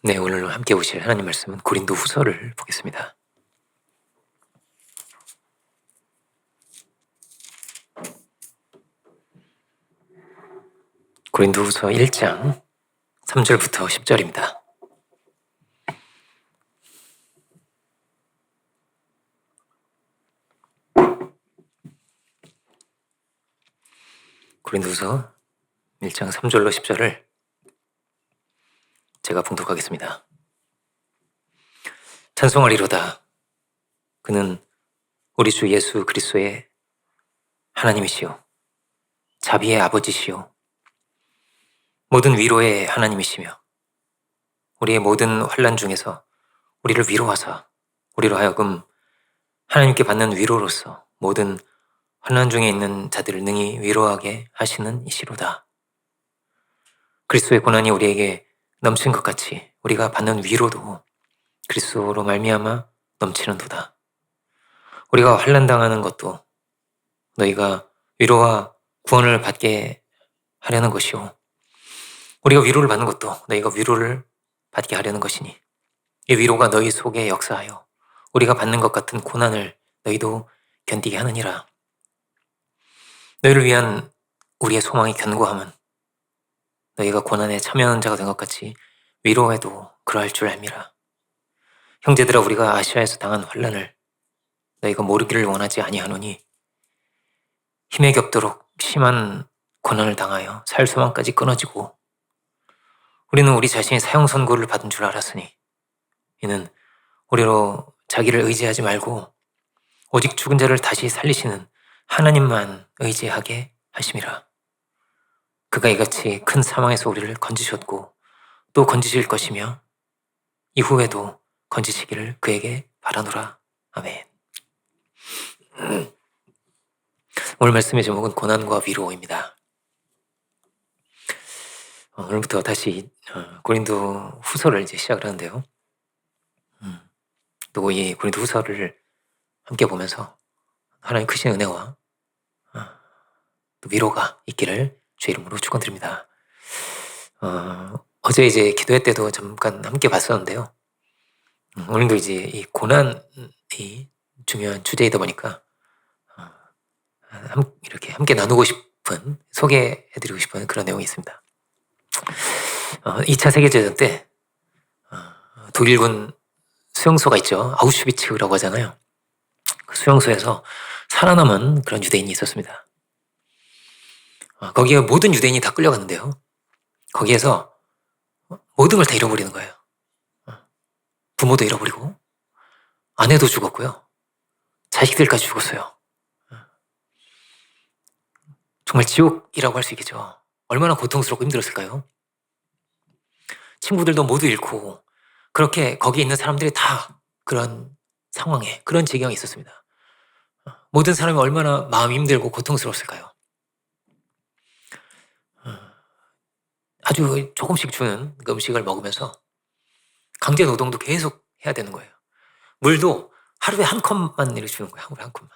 네, 오늘 함께 보실 하나님 말씀은 고린도후서를 보겠습니다. 고린도후서 1장 3절부터 10절입니다. 고린도후서 1장 3절로 10절을 제가 봉독하겠습니다. 찬송하리로다. 그는 우리 주 예수 그리스도의 하나님이시요 자비의 아버지시요 모든 위로의 하나님이시며 우리의 모든 환난 중에서 우리를 위로하사 우리로 하여금 하나님께 받는 위로로서 모든 환난 중에 있는 자들을 능히 위로하게 하시는 이시로다. 그리스도의 고난이 우리에게 넘친 것 같이 우리가 받는 위로도 그리스도로 말미암아 넘치는도다. 우리가 환난 당하는 것도 너희가 위로와 구원을 받게 하려는 것이요 우리가 위로를 받는 것도 너희가 위로를 받게 하려는 것이니 이 위로가 너희 속에 역사하여 우리가 받는 것 같은 고난을 너희도 견디게 하느니라. 너희를 위한 우리의 소망이 견고함은 너희가 고난에 참여하는 자가 된 것 같이 위로해도 그러할 줄 알미라. 형제들아, 우리가 아시아에서 당한 환난을 너희가 모르기를 원하지 아니하노니 힘에 겹도록 심한 고난을 당하여 살 소망까지 끊어지고 우리는 우리 자신이 사형 선고를 받은 줄 알았으니 이는 우리로 자기를 의지하지 말고 오직 죽은 자를 다시 살리시는 하나님만 의지하게 하심이라. 그가 이같이 큰 사망에서 우리를 건지셨고 또 건지실 것이며 이후에도 건지시기를 그에게 바라노라. 아멘. 오늘 말씀의 제목은 고난과 위로입니다. 오늘부터 다시 고린도 후서를 이제 시작을 하는데요. 또 이 고린도 후서를 함께 보면서 하나님 크신 은혜와 또 위로가 있기를 주의 이름으로 축원드립니다. 어제 이제 기도회 때도 잠깐 함께 봤었는데요. 오늘도 이제 이 고난이 중요한 주제이다 보니까 이렇게 함께 나누고 싶은, 소개해드리고 싶은 그런 내용이 있습니다. 2차 세계대전 때 독일군 수용소가 있죠. 아우슈비츠라고 하잖아요. 그 수용소에서 살아남은 그런 유대인이 있었습니다. 거기에 모든 유대인이 다 끌려갔는데요. 거기에서 모든 걸 다 잃어버리는 거예요. 부모도 잃어버리고 아내도 죽었고요. 자식들까지 죽었어요. 정말 지옥이라고 할 수 있겠죠. 얼마나 고통스럽고 힘들었을까요? 친구들도 모두 잃고 그렇게 거기에 있는 사람들이 다 그런 상황에, 그런 지경에 있었습니다. 모든 사람이 얼마나 마음이 힘들고 고통스러웠을까요? 아주 조금씩 주는 그 음식을 먹으면서 강제 노동도 계속 해야 되는 거예요. 물도 하루에 한 컵만 이렇게 주는 거예요. 하루에 한 컵만.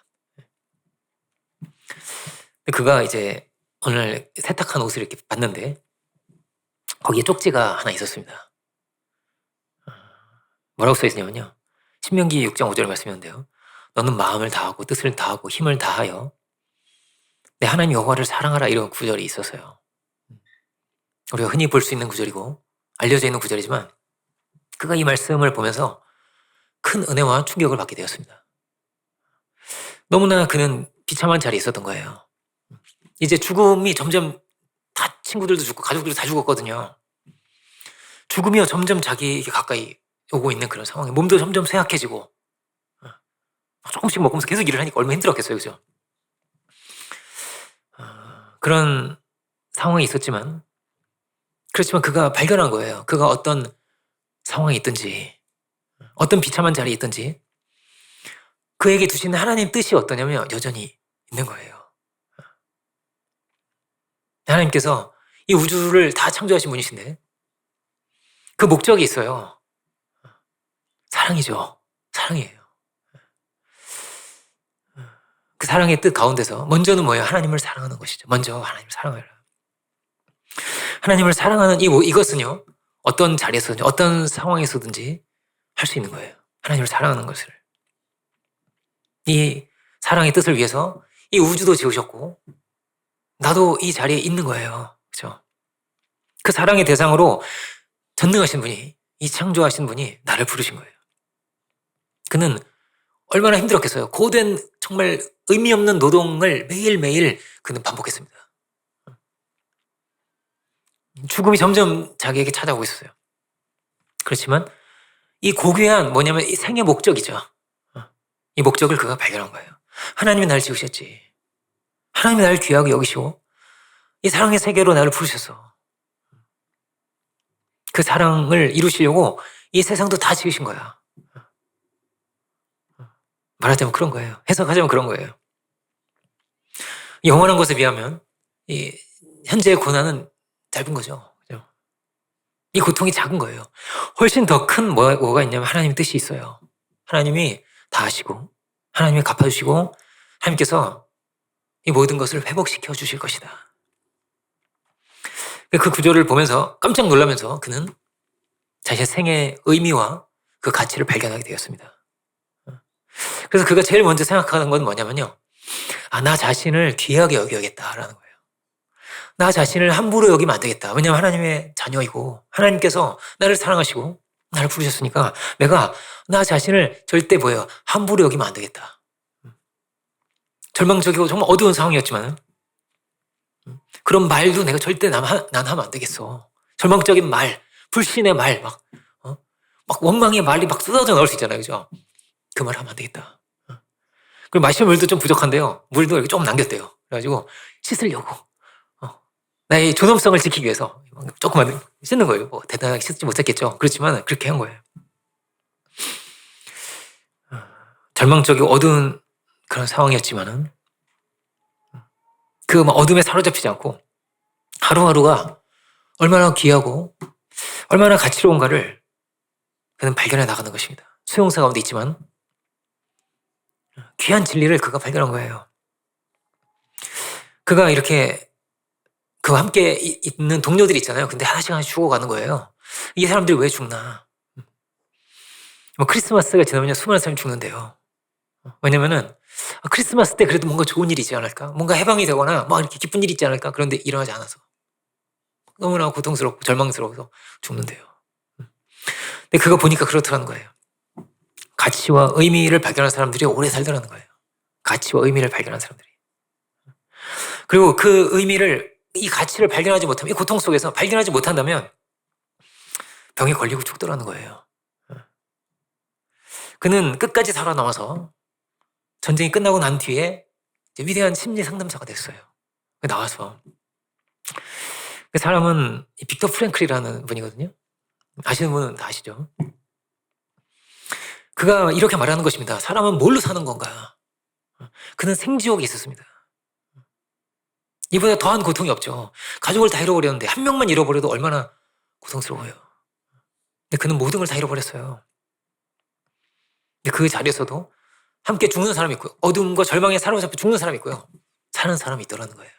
그가 이제 오늘 세탁한 옷을 이렇게 봤는데 거기에 쪽지가 하나 있었습니다. 뭐라고 써 있냐면요. 신명기 6장 5절 말씀이었는데요. 너는 마음을 다하고 뜻을 다하고 힘을 다하여 내 하나님 여호와를 사랑하라, 이런 구절이 있었어요. 우리가 흔히 볼 수 있는 구절이고 알려져 있는 구절이지만 그가 이 말씀을 보면서 큰 은혜와 충격을 받게 되었습니다. 너무나 그는 비참한 자리에 있었던 거예요. 이제 죽음이 점점, 다 친구들도 죽고 가족들도 다 죽었거든요. 죽음이 점점 자기에게 가까이 오고 있는 그런 상황에 몸도 점점 쇠약해지고 조금씩 먹으면서 계속 일을 하니까 얼마나 힘들었겠어요. 그죠? 그런 상황이 있었지만, 그렇지만 그가 발견한 거예요. 그가 어떤 상황에 있든지 어떤 비참한 자리에 있든지 그에게 두시는 하나님 뜻이 어떠냐면 여전히 있는 거예요. 하나님께서 이 우주를 다 창조하신 분이신데 그 목적이 있어요. 사랑이죠. 사랑이에요. 그 사랑의 뜻 가운데서 먼저는 뭐예요? 하나님을 사랑하는 것이죠. 먼저 하나님을 사랑하라. 하나님을 사랑하는 이것은요, 어떤 자리에서든지 어떤 상황에서든지 할 수 있는 거예요. 하나님을 사랑하는 것을. 이 사랑의 뜻을 위해서 이 우주도 지으셨고 나도 이 자리에 있는 거예요. 그렇죠? 그 사랑의 대상으로 전능하신 분이, 이 창조하신 분이 나를 부르신 거예요. 그는 얼마나 힘들었겠어요. 고된 정말 의미 없는 노동을 매일매일 그는 반복했습니다. 죽음이 점점 자기에게 찾아오고 있었어요. 그렇지만 이 고귀한 뭐냐면 이 생의 목적이죠. 이 목적을 그가 발견한 거예요. 하나님이 나를 지으셨지. 하나님이 나를 귀하게 여기시고 이 사랑의 세계로 나를 부르셔서 그 사랑을 이루시려고 이 세상도 다 지으신 거야. 말하자면 그런 거예요. 해석하자면 그런 거예요. 영원한 것에 비하면 이 현재의 고난은 짧은 거죠. 그죠? 이 고통이 작은 거예요. 훨씬 더 큰 뭐가 있냐면 하나님의 뜻이 있어요. 하나님이 다 아시고 하나님이 갚아주시고 하나님께서 이 모든 것을 회복시켜 주실 것이다. 그 구조를 보면서 깜짝 놀라면서 그는 자신의 생의 의미와 그 가치를 발견하게 되었습니다. 그래서 그가 제일 먼저 생각하는 건 뭐냐면요. 나 자신을 귀하게 여겨야겠다라는 거예요. 나 자신을 함부로 여기면 안 되겠다. 왜냐하면 하나님의 자녀이고 하나님께서 나를 사랑하시고 나를 부르셨으니까 내가 나 자신을 절대 함부로 여기면 안 되겠다. 절망적이고 정말 어두운 상황이었지만 그런 말도 내가 절대 난 하면 안 되겠어. 절망적인 말, 불신의 말, 막 원망의 말이 막 쏟아져 나올 수 있잖아요. 그죠? 그 말 하면 안 되겠다. 그리고 마실 물도 좀 부족한데요. 물도 이렇게 조금 남겼대요. 그래가지고 씻으려고. 나의 존엄성을 지키기 위해서 조금만 씻는 거예요. 뭐 대단하게 씻지 못했겠죠. 그렇지만 그렇게 한 거예요. 절망적이고 어두운 그런 상황이었지만은 그 어둠에 사로잡히지 않고 하루하루가 얼마나 귀하고 얼마나 가치로운가를 그는 발견해 나가는 것입니다. 수용사 가운데 있지만 귀한 진리를 그가 발견한 거예요. 그가 이렇게 그와 함께 있는 동료들이 있잖아요. 근데 하나씩 죽어가는 거예요. 이 사람들이 왜 죽나? 뭐 크리스마스가 지나면 수많은 사람이 죽는데요. 왜냐면은 크리스마스 때 그래도 뭔가 좋은 일이 있지 않을까? 뭔가 해방이 되거나 막 이렇게 기쁜 일이 있지 않을까? 그런데 일어나지 않아서 너무나 고통스럽고 절망스러워서 죽는데요. 근데 그거 보니까 그렇더라는 거예요. 가치와 의미를 발견한 사람들이 오래 살더라는 거예요. 가치와 의미를 발견한 사람들이. 그리고 그 의미를, 이 가치를 발견하지 못하면, 이 고통 속에서 발견하지 못한다면 병에 걸리고 죽더라는 거예요. 그는 끝까지 살아남아서 전쟁이 끝나고 난 뒤에 위대한 심리 상담사가 됐어요. 나와서. 그 사람은 빅터 프랭클이라는 분이거든요. 아시는 분은 다 아시죠? 그가 이렇게 말하는 것입니다. 사람은 뭘로 사는 건가? 그는 생지옥에 있었습니다. 이보다 더한 고통이 없죠. 가족을 다 잃어버렸는데 한 명만 잃어버려도 얼마나 고통스러워요. 근데 그는 모든 걸 다 잃어버렸어요. 근데 그 자리에서도 함께 죽는 사람이 있고요. 어둠과 절망에 사로잡혀 죽는 사람이 있고요. 사는 사람이 있더라는 거예요.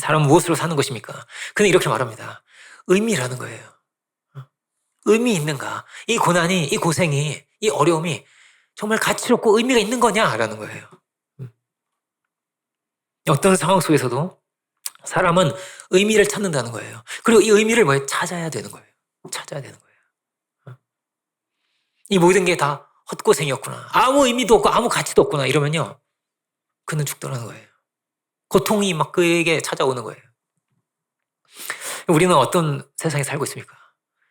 사람은 무엇으로 사는 것입니까? 그는 이렇게 말합니다. 의미라는 거예요. 의미 있는가? 이 고난이, 이 고생이, 이 어려움이 정말 가치롭고 의미가 있는 거냐라는 거예요. 어떤 상황 속에서도 사람은 의미를 찾는다는 거예요. 그리고 이 의미를 찾아야 되는 거예요. 찾아야 되는 거예요. 이 모든 게 다 헛고생이었구나. 아무 의미도 없고 아무 가치도 없구나. 이러면요. 그는 죽더라는 거예요. 고통이 막 그에게 찾아오는 거예요. 우리는 어떤 세상에 살고 있습니까?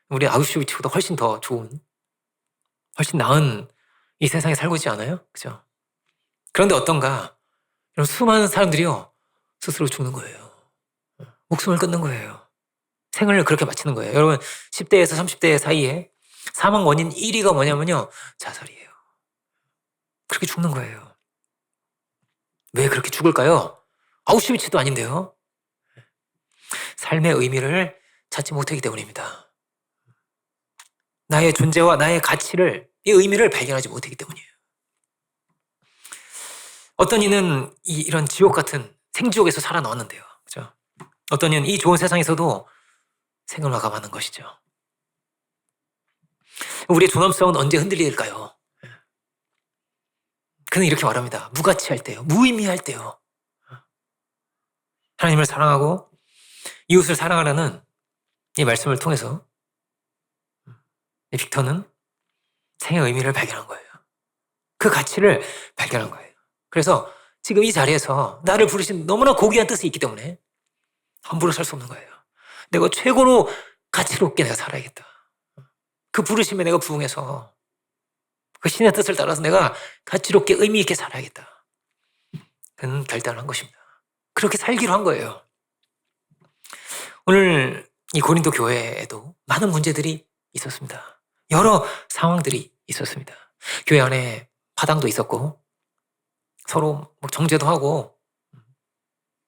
우리 아우슈비츠보다 훨씬 더 좋은, 훨씬 나은 이 세상에 살고 있지 않아요? 그죠? 그런데 어떤가? 이런 수많은 사람들이요. 스스로 죽는 거예요. 목숨을 끊는 거예요. 생을 그렇게 마치는 거예요. 여러분 10대에서 30대 사이에 사망 원인 1위가 뭐냐면요. 자살이에요. 그렇게 죽는 거예요. 왜 그렇게 죽을까요? 아우슈비츠도 아닌데요. 삶의 의미를 찾지 못하기 때문입니다. 나의 존재와 나의 가치를, 이 의미를 발견하지 못하기 때문이에요. 어떤 이는 이런 지옥 같은 생지옥에서 살아나왔는데요. 그죠? 어떤 이는 이 좋은 세상에서도 생을 마감하는 것이죠. 우리의 존엄성은 언제 흔들릴까요? 그는 이렇게 말합니다. 무가치할 때요. 무의미할 때요. 하나님을 사랑하고 이웃을 사랑하라는 이 말씀을 통해서 이 빅터는 생의 의미를 발견한 거예요. 그 가치를 발견한 거예요. 그래서 지금 이 자리에서 나를 부르신 너무나 고귀한 뜻이 있기 때문에 함부로 살 수 없는 거예요. 내가 최고로 가치롭게 내가 살아야겠다. 그 부르심에 내가 부응해서 그 신의 뜻을 따라서 내가 가치롭게 의미 있게 살아야겠다. 그는 결단한 것입니다. 그렇게 살기로 한 거예요. 오늘 이 고린도 교회에도 많은 문제들이 있었습니다. 여러 상황들이 있었습니다. 교회 안에 파당도 있었고 서로 정죄도 하고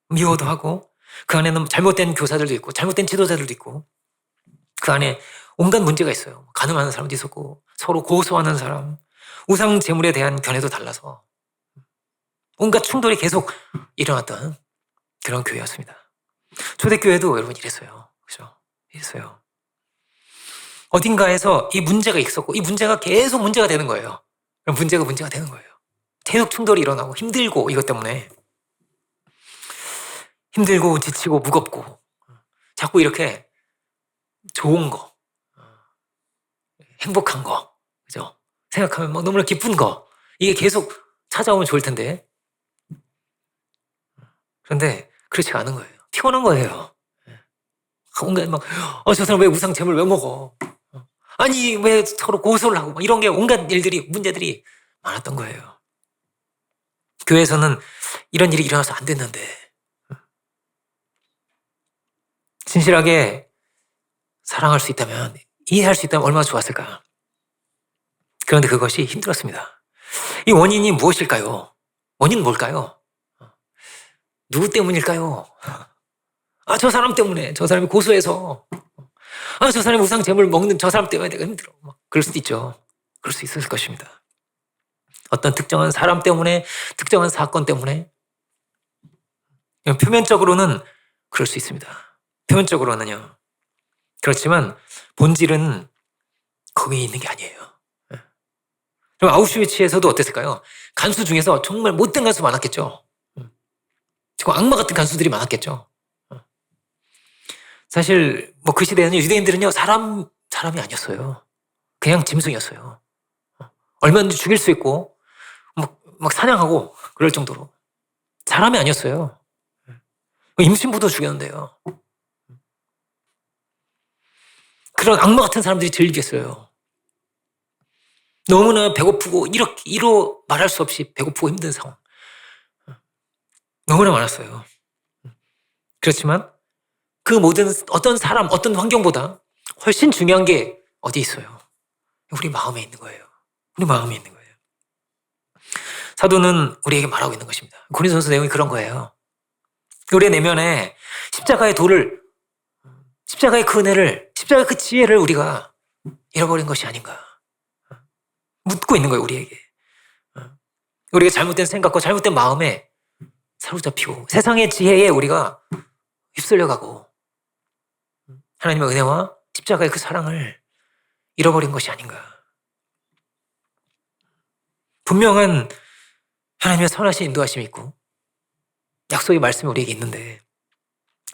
미워도 하고 그 안에는 잘못된 교사들도 있고 잘못된 지도자들도 있고 그 안에 온갖 문제가 있어요. 가늠하는 사람도 있었고 서로 고소하는 사람, 우상 제물에 대한 견해도 달라서 온갖 충돌이 계속 일어났던 그런 교회였습니다. 초대교회도 여러분 이랬어요. 그죠? 이랬어요. 어딘가에서 이 문제가 있었고 이 문제가 계속 문제가 되는 거예요. 문제가 되는 거예요. 계속 충돌이 일어나고 힘들고 이것 때문에 힘들고 지치고 무겁고 자꾸 이렇게 좋은 거, 행복한 거, 그죠? 생각하면 막 너무나 기쁜 거 이게 계속 찾아오면 좋을 텐데 그런데 그렇지가 않은 거예요. 피곤한 거예요. 온갖 막 저 사람 왜 우상 잼을 왜 먹어? 아니 왜 서로 고소를 하고 막 이런 게 온갖 일들이 문제들이 많았던 거예요. 교회에서는 이런 일이 일어나서 안 됐는데 진실하게 사랑할 수 있다면 이해할 수 있다면 얼마나 좋았을까. 그런데 그것이 힘들었습니다. 이 원인이 무엇일까요? 원인은 뭘까요? 누구 때문일까요? 저 사람 때문에 저 사람이 고소해서 저 사람이 우상 잼을 먹는 저 사람 때문에 내가 힘들어. 그럴 수도 있죠. 그럴 수 있었을 것입니다. 어떤 특정한 사람 때문에 특정한 사건 때문에 표면적으로는 그럴 수 있습니다. 표면적으로는요. 그렇지만 본질은 거기에 있는 게 아니에요. 그럼 아우슈비츠에서도 어땠을까요? 간수 중에서 정말 못된 간수 많았겠죠. 정말 악마 같은 간수들이 많았겠죠. 사실 그 시대에는 유대인들은요 사람이 아니었어요. 그냥 짐승이었어요. 얼마든지 죽일 수 있고 막 사냥하고 그럴 정도로 사람이 아니었어요. 임신부도 죽였는데요. 그런 악마 같은 사람들이 즐겼어요. 너무나 배고프고 이로 말할 수 없이 배고프고 힘든 상황 너무나 많았어요. 그렇지만 그 모든 어떤 사람, 어떤 환경보다 훨씬 중요한 게 어디 있어요? 우리 마음에 있는 거예요. 우리 마음에 있는 거예요. 사도는 우리에게 말하고 있는 것입니다. 고린도전서 내용이 그런 거예요. 우리의 내면에 십자가의 도를, 십자가의 그 은혜를, 십자가의 그 지혜를 우리가 잃어버린 것이 아닌가. 묻고 있는 거예요, 우리에게. 우리가 잘못된 생각과 잘못된 마음에 사로잡히고 세상의 지혜에 우리가 휩쓸려가고 하나님의 은혜와 십자가의 그 사랑을 잃어버린 것이 아닌가. 분명한 하나님의 선하신 인도하심이 있고 약속의 말씀이 우리에게 있는데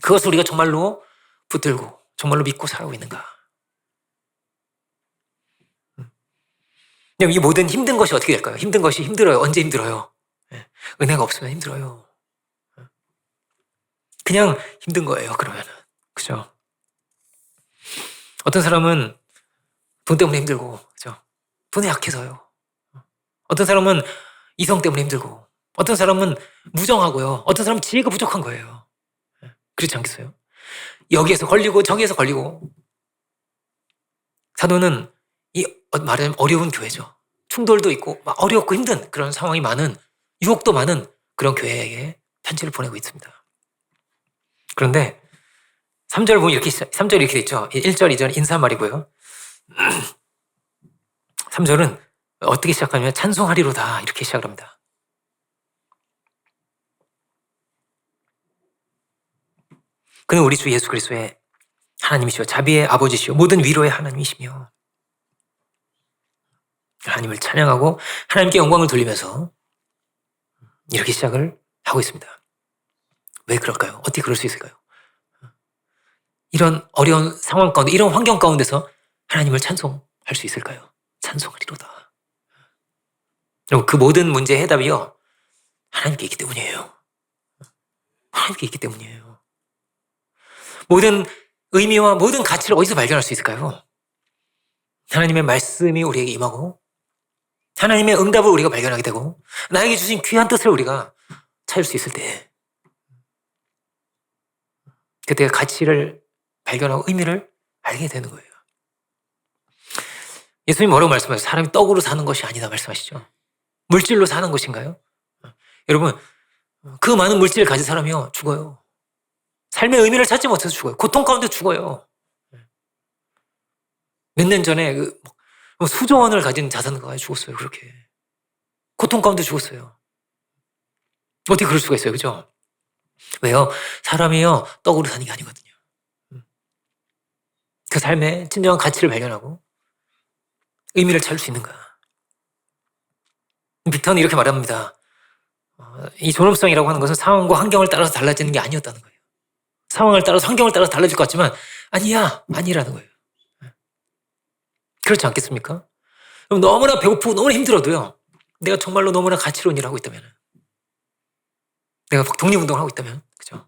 그것을 우리가 정말로 붙들고 정말로 믿고 살아오고 있는가. 이 모든 힘든 것이 어떻게 될까요? 힘든 것이 힘들어요. 언제 힘들어요? 은혜가 없으면 힘들어요. 그냥 힘든 거예요, 그러면은. 그죠? 어떤 사람은 돈 때문에 힘들고, 그죠? 돈에 약해서요. 어떤 사람은 이성 때문에 힘들고, 어떤 사람은 무정하고요. 어떤 사람은 지혜가 부족한 거예요. 그렇지 않겠어요? 여기에서 걸리고 저기에서 걸리고. 사도는 말하자면 어려운 교회죠. 충돌도 있고 막 어렵고 힘든 그런 상황이 많은 유혹도 많은 그런 교회에게 편지를 보내고 있습니다. 그런데 3절 보면 3절 이렇게 돼 있죠. 1절, 2절 인사말이고요. 3절은 어떻게 시작하냐면 찬송하리로다 이렇게 시작을 합니다. 그는 우리 주 예수 그리스도의 하나님이시오 자비의 아버지시오 모든 위로의 하나님이시며 하나님을 찬양하고 하나님께 영광을 돌리면서 이렇게 시작을 하고 있습니다. 왜 그럴까요? 어떻게 그럴 수 있을까요? 이런 어려운 상황 가운데, 이런 환경 가운데서 하나님을 찬송할 수 있을까요? 찬송하리로다. 여러분, 그 모든 문제의 해답이요, 하나님께 있기 때문이에요. 하나님께 있기 때문이에요. 모든 의미와 모든 가치를 어디서 발견할 수 있을까요? 하나님의 말씀이 우리에게 임하고 하나님의 응답을 우리가 발견하게 되고 나에게 주신 귀한 뜻을 우리가 찾을 수 있을 때, 그때 가치를 발견하고 의미를 알게 되는 거예요. 예수님 뭐라고 말씀하세요? 사람이 떡으로 사는 것이 아니다 말씀하시죠. 물질로 사는 것인가요? 여러분, 그 많은 물질을 가진 사람이요, 죽어요. 삶의 의미를 찾지 못해서 죽어요. 고통 가운데 죽어요. 몇 년 전에 수조 원을 가진 자산가가 죽었어요. 그렇게 고통 가운데 죽었어요. 어떻게 그럴 수가 있어요, 그죠? 왜요? 사람이요, 떡으로 사는 게 아니거든요. 그 삶의 진정한 가치를 발견하고 의미를 찾을 수 있는가? 빅턴은 이렇게 말합니다. 이 존엄성이라고 하는 것은 상황과 환경을 따라서 달라지는 게 아니었다는 거예요. 상황을 따라서, 환경을 따라서 달라질 것 같지만 아니라는 거예요. 그렇지 않겠습니까? 그럼 너무나 배고프고 너무나 힘들어도요, 내가 정말로 너무나 가치로운 일을 하고 있다면, 내가 막 독립운동을 하고 있다면, 그죠?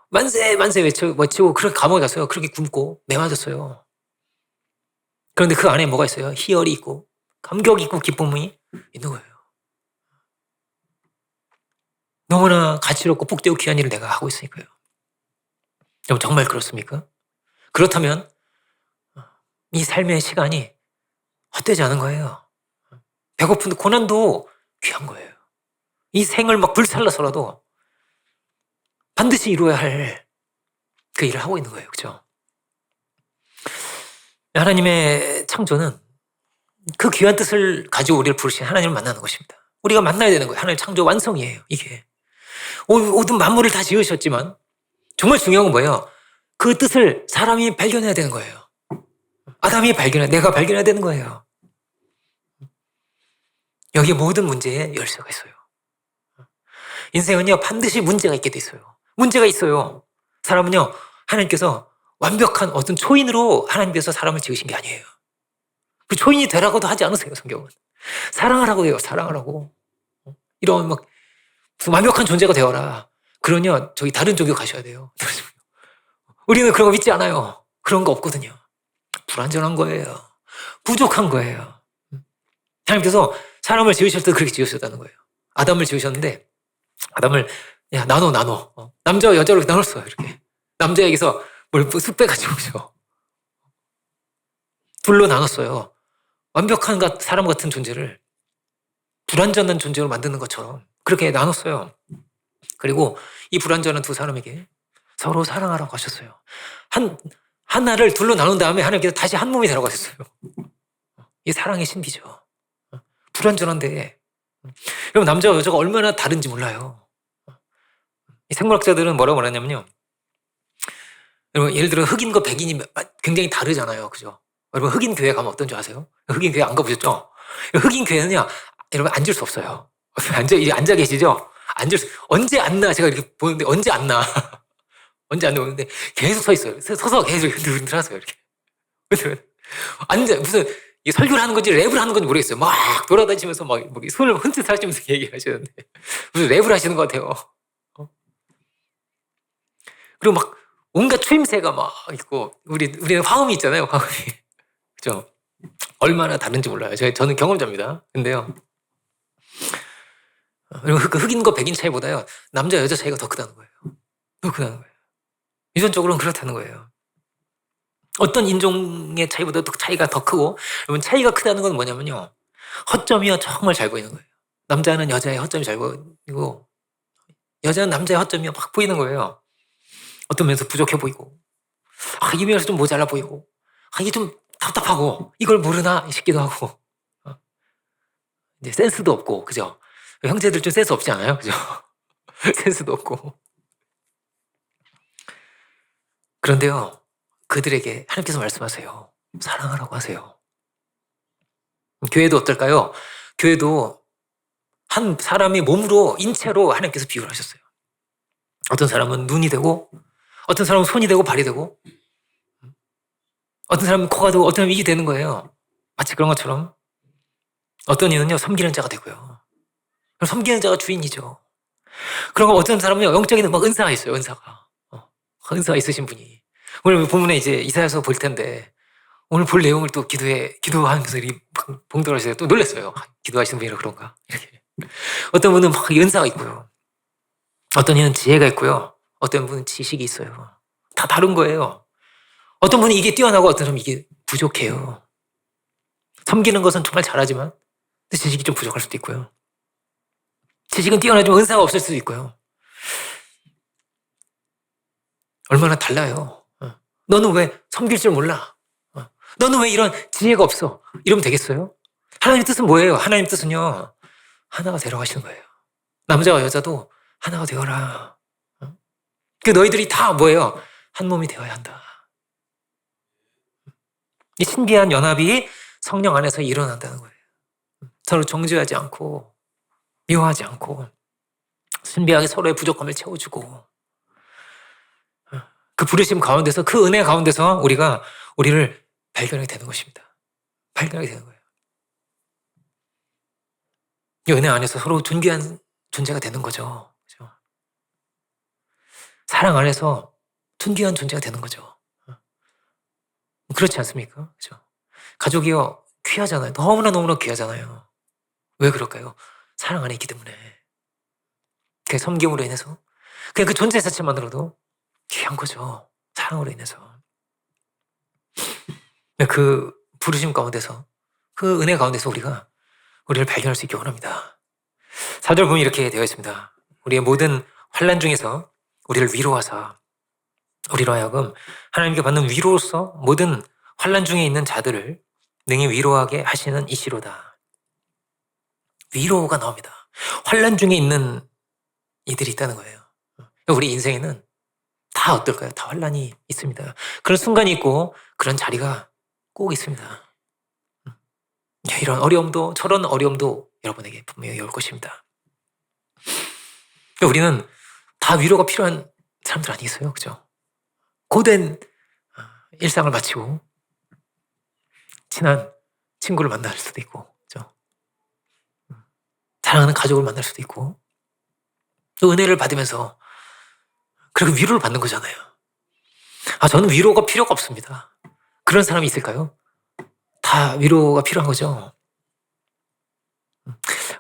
만세 만세 외치고 그렇게 감옥에 갔어요. 그렇게 굶고 매 맞았어요. 그런데 그 안에 뭐가 있어요? 희열이 있고 감격이 있고 기쁨이 있는 거예요. 너무나 가치롭고 복되고 귀한 일을 내가 하고 있으니까요. 여러분, 정말 그렇습니까? 그렇다면 이 삶의 시간이 헛되지 않은 거예요. 배고픈데 고난도 귀한 거예요. 이 생을 막 불살라서라도 반드시 이루어야 할 그 일을 하고 있는 거예요. 그죠? 하나님의 창조는 그 귀한 뜻을 가지고 우리를 부르신 하나님을 만나는 것입니다. 우리가 만나야 되는 거예요. 하나님 창조 완성이에요, 이게. 모든 만물을 다 지으셨지만 정말 중요한 건 뭐예요? 그 뜻을 사람이 발견해야 되는 거예요. 아담이 내가 발견해야 되는 거예요. 여기에 모든 문제에 열쇠가 있어요. 인생은요, 반드시 문제가 있게 돼 있어요. 문제가 있어요. 사람은요, 하나님께서 완벽한 어떤 초인으로 하나님께서 사람을 지으신 게 아니에요. 그 초인이 되라고도 하지 않으세요, 성경은. 사랑하라고 해요, 사랑하라고. 이런 무슨 완벽한 존재가 되어라. 그러냐, 저기 다른 종교 가셔야 돼요. 우리는 그런 거 믿지 않아요. 그런 거 없거든요. 불완전한 거예요. 부족한 거예요. 하나님께서 사람을 지으실 때 그렇게 지으셨다는 거예요. 아담을 지으셨는데, 아담을, 야, 나눠. 남자와 여자로 나눴어요, 이렇게. 남자에게서 쑥 빼가지고, 그죠? 둘로 나눴어요. 완벽한 사람 같은 존재를 불완전한 존재로 만드는 것처럼 그렇게 나눴어요. 그리고 이 불완전한 두 사람에게 서로 사랑하라고 하셨어요. 하나를 둘로 나눈 다음에 하나님께서 다시 한 몸이 되라고 하셨어요. 이게 사랑의 신비죠. 불완전한데, 여러분, 남자와 여자가 얼마나 다른지 몰라요. 이 생물학자들은 뭐라고 말하냐면요, 여러분, 예를 들어 흑인과 백인이 굉장히 다르잖아요, 그죠? 여러분, 흑인 교회 가면 어떤 줄 아세요? 흑인 교회 안 가보셨죠? 흑인 교회는요, 여러분, 앉을 수 없어요. 앉아 계시죠? 언제 앉나? 제가 이렇게 보는데 언제 앉나? 언제 앉나 보는데 계속 서 있어요. 서서 계속 흔들흔들하세요, 이렇게. 무슨 설교를 하는 건지 랩을 하는 건지 모르겠어요. 막 돌아다니시면서 막 손을 흔들하시면서 얘기를 하시는데 무슨 랩을 하시는 것 같아요. 그리고 막 온갖 추임새가 막 있고, 우리는 화음이 있잖아요, 화음이. 그죠? 얼마나 다른지 몰라요. 저는 경험자입니다. 근데요, 그리고 그 흑인과 백인 차이보다요, 남자 여자 차이가 더 크다는 거예요. 더 크다는 거예요. 유전적으로는 그렇다는 거예요. 어떤 인종의 차이보다 도 차이가 더 크고, 여러분, 차이가 크다는 건 뭐냐면요, 허점이요, 정말 잘 보이는 거예요. 남자는 여자의 허점이 잘 보이고, 여자는 남자의 허점이 막 보이는 거예요. 어떤 면에서 부족해 보이고, 이 면에서 좀 모자라 보이고, 이게 좀 답답하고, 이걸 모르나 싶기도 하고, 이제 센스도 없고, 그죠? 형제들 좀 센스 없지 않아요? 그죠? 센스도 없고. 그런데요, 그들에게 하나님께서 말씀하세요. 사랑하라고 하세요. 교회도 어떨까요? 교회도 한 사람의 몸으로 인체로 하나님께서 비유를 하셨어요. 어떤 사람은 눈이 되고 어떤 사람은 손이 되고 발이 되고 어떤 사람은 코가 되고 어떤 사람은 입이 되는 거예요. 마치 그런 것처럼 어떤 이는요 섬기는 자가 되고요. 섬기는 자가 주인이죠. 그런 거 어떤 사람은요 영적인 막 은사가 있어요. 은사가 있으신 분이 오늘 본문에 이제 이사야서 볼 텐데 오늘 볼 내용을 또 기도하면서 이렇게 봉독하시세요. 또 놀랐어요. 기도하시는 분이라 그런가 이렇게. 어떤 분은 막 은사가 있고요. 어떤 이는 지혜가 있고요. 어떤 분은 지식이 있어요. 다 다른 거예요. 어떤 분은 이게 뛰어나고 어떤 사람은 이게 부족해요. 섬기는 것은 정말 잘하지만 지식이 좀 부족할 수도 있고요. 지식은 뛰어나지만 은사가 없을 수도 있고요. 얼마나 달라요. 너는 왜 섬길 줄 몰라? 너는 왜 이런 지혜가 없어? 이러면 되겠어요? 하나님 뜻은 뭐예요? 하나님 뜻은요. 하나가 되라고 하시는 거예요. 남자와 여자도 하나가 되어라. 그 너희들이 다 뭐예요? 한 몸이 되어야 한다. 이 신비한 연합이 성령 안에서 일어난다는 거예요. 서로 정죄하지 않고 미워하지 않고 신비하게 서로의 부족함을 채워주고 그 부르심 가운데서 그 은혜 가운데서 우리를 발견하게 되는 것입니다. 발견하게 되는 거예요. 이 은혜 안에서 서로 존귀한 존재가 되는 거죠. 그렇죠? 사랑 안에서 존귀한 존재가 되는 거죠. 그렇지 않습니까? 그렇죠? 가족이요 귀하잖아요. 너무나 귀하잖아요. 왜 그럴까요? 사랑 안에 있기 때문에. 그 섬김으로 인해서 그냥 그 존재 자체만으로도 귀한 거죠. 사랑으로 인해서. 그 부르심 가운데서 그 은혜 가운데서 우리를 발견할 수 있기 원합니다. 4절 보면 이렇게 되어 있습니다. 우리의 모든 환난 중에서 우리를 위로하사 우리로 하여금 하나님께 받는 위로로서 모든 환난 중에 있는 자들을 능히 위로하게 하시는 이시로다. 위로가 나옵니다. 환난 중에 있는 이들이 있다는 거예요. 우리 인생에는 다 어떨까요? 다 환난이 있습니다. 그런 순간이 있고 그런 자리가 꼭 있습니다. 이런 어려움도 저런 어려움도 여러분에게 분명히 올 것입니다. 우리는 다 위로가 필요한 사람들 아니겠어요? 그죠? 고된 일상을 마치고 친한 친구를 만날 수도 있고 그죠? 사랑하는 가족을 만날 수도 있고 또 은혜를 받으면서 그렇게 위로를 받는 거잖아요. 저는 위로가 필요가 없습니다. 그런 사람이 있을까요? 다 위로가 필요한 거죠.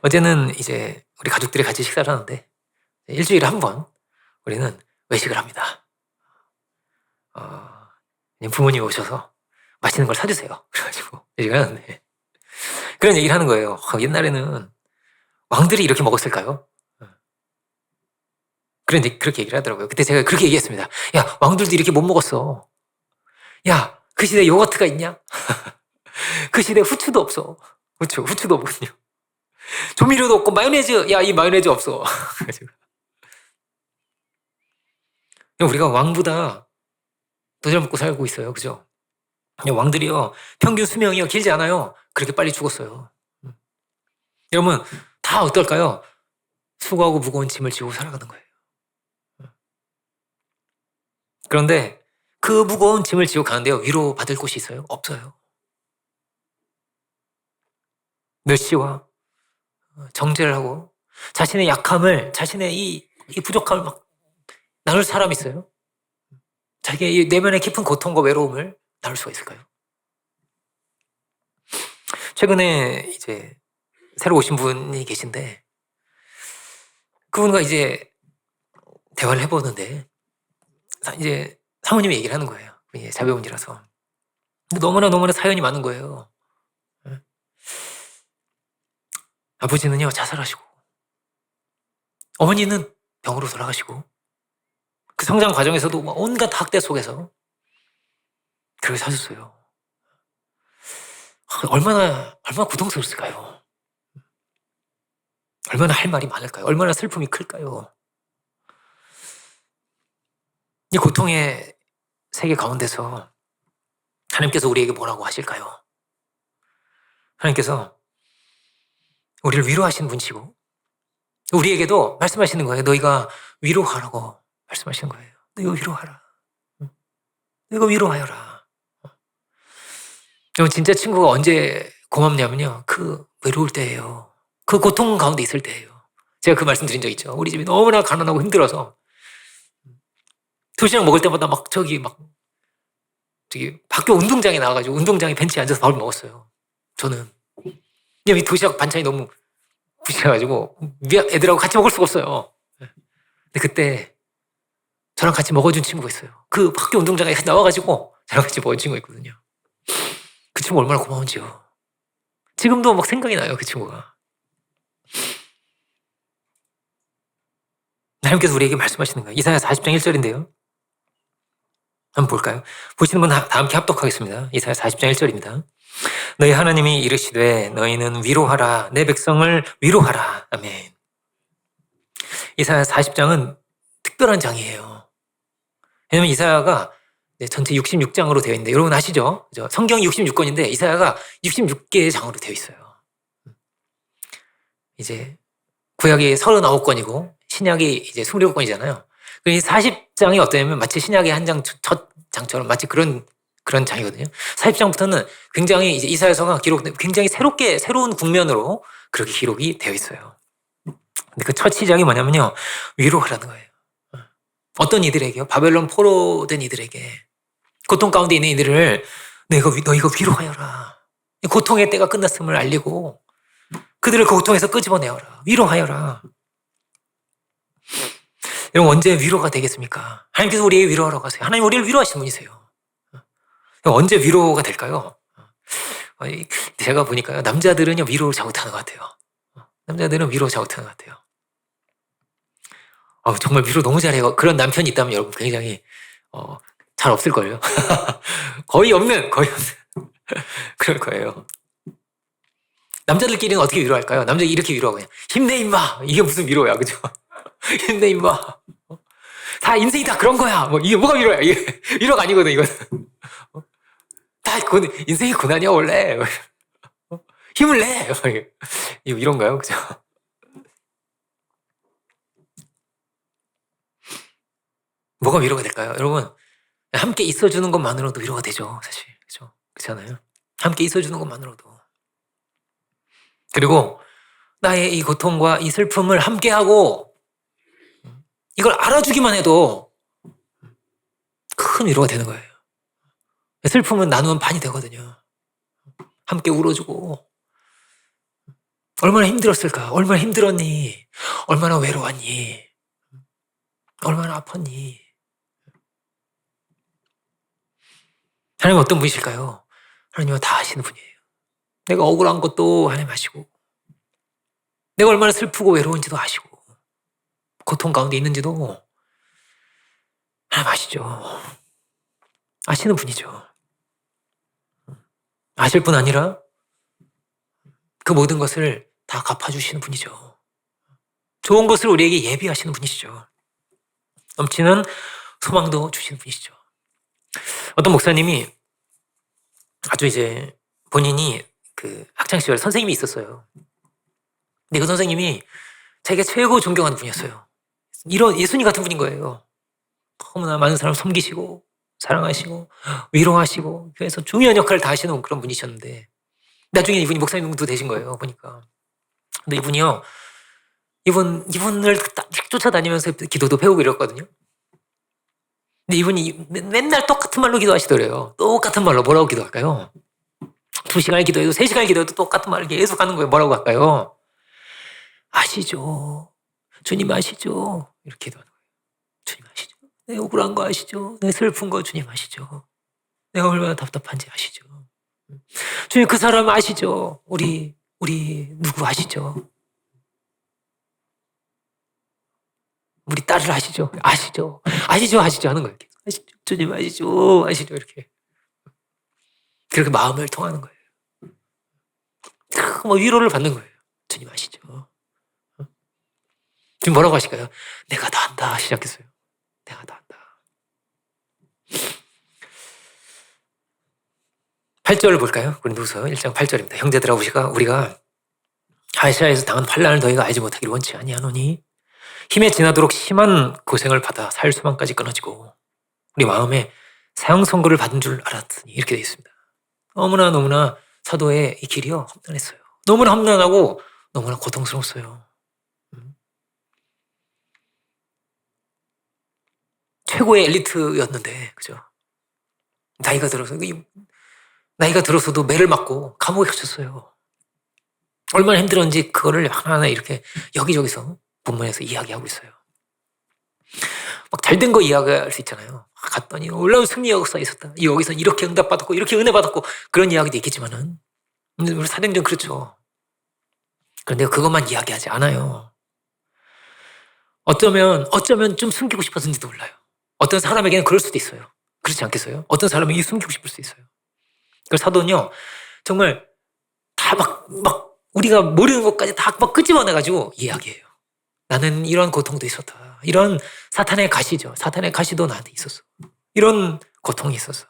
어제는 이제 우리 가족들이 같이 식사를 하는데 일주일에 한 번 우리는 외식을 합니다. 부모님이 오셔서 맛있는 걸 사주세요. 그래가지고 얘기를 하는데 그런 얘기를 하는 거예요. 옛날에는 왕들이 이렇게 먹었을까요? 그렇게 얘기를 하더라고요. 그때 제가 그렇게 얘기했습니다. 야, 왕들도 이렇게 못 먹었어. 야, 그 시대에 요거트가 있냐? 그 시대에 후추도 없어. 후추도 없거든요. 조미료도 없고 마요네즈, 야, 이 마요네즈 없어. 우리가 왕보다 더 잘 먹고 살고 있어요. 그죠? 왕들이요, 평균 수명이요, 길지 않아요. 그렇게 빨리 죽었어요. 여러분, 다 어떨까요? 수고하고 무거운 짐을 지고 살아가는 거예요. 그런데 그 무거운 짐을 지고 가는데요, 위로받을 곳이 있어요? 없어요. 멸시와 정죄를 하고 자신의 약함을, 자신의 이 부족함을 막 나눌 사람이 있어요? 자기의 이 내면의 깊은 고통과 외로움을 나눌 수가 있을까요? 최근에 이제 새로 오신 분이 계신데 그분과 이제 대화를 해보는데 이제 사모님이 얘기를 하는 거예요. 그분이 자배우분이라서. 근데 너무나 사연이 많은 거예요. 아버지는요 자살하시고 어머니는 병으로 돌아가시고 그 성장 과정에서도 온갖 학대 속에서 그렇게 사셨어요. 얼마나 고통스러웠을까요? 얼마나 할 말이 많을까요? 얼마나 슬픔이 클까요? 이 고통의 세계 가운데서 하나님께서 우리에게 뭐라고 하실까요? 하나님께서 우리를 위로하시는 분이시고 우리에게도 말씀하시는 거예요. 너희가 위로하라고 말씀하시는 거예요. 너희가 위로하라. 너희가 위로하여라. 여러분 진짜 친구가 언제 고맙냐면요. 그 외로울 때예요. 그 고통 가운데 있을 때예요. 제가 그 말씀 드린 적 있죠. 우리 집이 너무나 가난하고 힘들어서 도시락 먹을 때마다 저기 학교 운동장에 나와가지고 운동장에 벤치에 앉아서 밥을 먹었어요. 저는. 이 도시락 반찬이 너무 부실해가지고 애들하고 같이 먹을 수가 없어요. 근데 그때 저랑 같이 먹어준 친구가 있어요. 그 학교 운동장에 나와가지고 저랑 같이 먹은 친구가 있거든요. 그 친구 얼마나 고마운지요. 지금도 막 생각이 나요, 그 친구가. 하나님께서 우리에게 말씀하시는 거예요. 이사야 40장 1절인데요. 한번 볼까요? 보시는 분 다 함께 합독하겠습니다. 이사야 40장 1절입니다. 너희 하나님이 이르시되 너희는 위로하라 내 백성을 위로하라. 아멘. 이사야 40장은 특별한 장이에요. 왜냐면 이사야가 전체 66장으로 되어 있는데 여러분 아시죠? 성경이 66권인데 이사야가 66개의 장으로 되어 있어요. 이제 구약이 39권이고 신약이 이제 27권이잖아요. 이 40장이 어떠냐면 마치 신약의 한 장 첫 장처럼 마치 그런 장이거든요. 40장부터는 굉장히 이제 이사야서가 굉장히 새로운 국면으로 그렇게 기록이 되어 있어요. 근데 그 첫 시작이 뭐냐면요. 위로하라는 거예요. 어떤 이들에게요? 바벨론 포로된 이들에게 고통 가운데 있는 이들을 너희가 위로하여라. 고통의 때가 끝났음을 알리고 그들을 그 고통에서 끄집어내어라. 위로하여라. 여러분 언제 위로가 되겠습니까? 하나님께서 우리에게 위로하라고 하세요. 하나님 우리를 위로하시는 분이세요. 언제 위로가 될까요? 제가 보니까요. 남자들은요 위로를 잘 못하는 것 같아요. 남자들은 위로 잘 못하는 것 같아요. 정말 위로 너무 잘해요. 그런 남편이 있다면 여러분 굉장히 잘 없을걸요. 거의 없는 그럴 거예요. 남자들끼리는 어떻게 위로할까요? 남자들이 이렇게 위로하고 그냥 힘내 임마. 이게 무슨 위로야, 그죠? 힘내 임마. 다 인생이 다 그런 거야. 이게 뭐가 위로야? 이게 위로가 아니거든 이건. 다 인생이 고난이야 원래. 힘을 내. 이런가요, 그죠? 뭐가 위로가 될까요, 여러분? 함께 있어주는 것만으로도 위로가 되죠, 사실. 그죠? 그렇잖아요. 함께 있어주는 것만으로도. 그리고 나의 이 고통과 이 슬픔을 함께하고 이걸 알아주기만 해도 큰 위로가 되는 거예요. 슬픔은 나누면 반이 되거든요. 함께 울어주고 얼마나 힘들었을까? 얼마나 힘들었니? 얼마나 외로웠니? 얼마나 아팠니? 하나님은 어떤 분이실까요? 하나님은 다 아시는 분이에요. 내가 억울한 것도 하나님 아시고 내가 얼마나 슬프고 외로운지도 아시고 고통 가운데 있는지도 하나님 아시죠. 아시는 분이죠. 아실 뿐 아니라 그 모든 것을 다 갚아주시는 분이죠. 좋은 것을 우리에게 예비하시는 분이시죠. 넘치는 소망도 주시는 분이시죠. 어떤 목사님이 아주 이제 본인이 그 학창시절 선생님이 있었어요. 근데 그 선생님이 자기가 최고 존경하는 분이었어요. 이런 예수님 같은 분인 거예요. 너무나 많은 사람을 섬기시고 사랑하시고 위로하시고 교회에서 중요한 역할을 다 하시는 그런 분이셨는데 나중에 이분이 목사님도 되신 거예요. 보니까. 근데 이분이요. 이분을 딱 쫓아다니면서 기도도 배우고 이랬거든요. 근데 이분이 맨날 똑같은 말로 기도하시더래요. 똑같은 말로 뭐라고 기도할까요? 2시간을 기도해도 3시간을 기도해도 똑같은 말을 계속 하는 거예요. 뭐라고 할까요? 아시죠? 주님 아시죠? 이렇게 기도하는 거예요. 주님 아시죠? 내 억울한 거 아시죠? 내 슬픈 거 주님 아시죠? 내가 얼마나 답답한지 아시죠? 주님 그 사람 아시죠? 우리 누구 아시죠? 우리 딸을 아시죠? 아시죠? 아시죠? 하는 거예요. 아시죠? 주님 아시죠? 이렇게. 그렇게 마음을 통하는 거예요. 위로를 받는 거예요. 주님 아시죠? 지금 뭐라고 하실까요? 내가 다 한다 시작했어요. 내가 다 한다. 8절 볼까요? 고린도후서 1장 8절입니다. 형제들아 우리가 아시아에서 당한 환난을 너희가 알지 못하기를 원치 아니하노니 힘에 지나도록 심한 고생을 받아 살 수만까지 끊어지고 우리 마음에 사형 선고를 받은 줄 알았더니 이렇게 되어 있습니다. 너무나 사도의 이 길이요 험난했어요. 너무나 험난하고 너무나 고통스러웠어요. 최고의 엘리트였는데 그죠? 나이가 들어서도 매를 맞고 감옥에 갇혔어요. 얼마나 힘들었는지 그거를 하나하나 이렇게 여기저기서 본문에서 이야기하고 있어요. 막 잘된 거 이야기할 수 있잖아요. 갔더니 놀라운 승리 역사 있었다. 여기서 이렇게 응답받았고 이렇게 은혜 받았고 그런 이야기도 있겠지만은 우리 사도행전 그렇죠. 그런데 그것만 이야기하지 않아요. 어쩌면 좀 숨기고 싶었는지도 몰라요. 어떤 사람에게는 그럴 수도 있어요. 그렇지 않겠어요? 어떤 사람에게 숨기고 싶을 수 있어요. 그 사도는요 정말 다 막 우리가 모르는 것까지 다 막 끄집어내가지고 이야기해요. 나는 이런 고통도 있었다. 이런 사탄의 가시죠. 사탄의 가시도 나한테 있었어. 이런 고통이 있었어.